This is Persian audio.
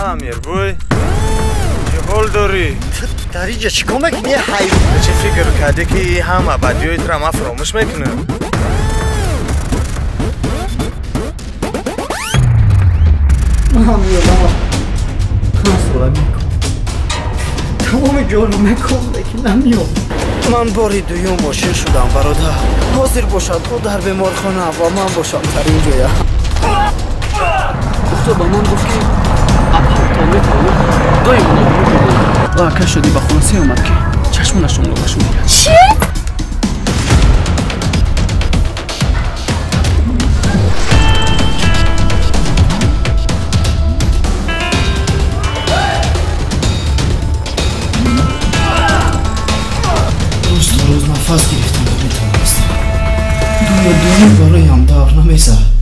امیر بوی چه حال داری؟ در اینجا چیکار میکنی حیوان؟ چه فکر کردی که هم ابدیایت را ما فراموش میکنه؟ امیر مسئله میکن تمام جانو میکن لیکن نمیام من باری دویم ماشین شدم برادر حاضر باشد تو در بیمارخانه و من باشم در این جایه تو با من گفت که تا میتونم دایم اونا بکنم و اکر شدی با خونسی اومد که چشمونشون رو بشون میگن چی؟ روز نفس گرفتم و میتونستم دنیا برایم دار نمیزد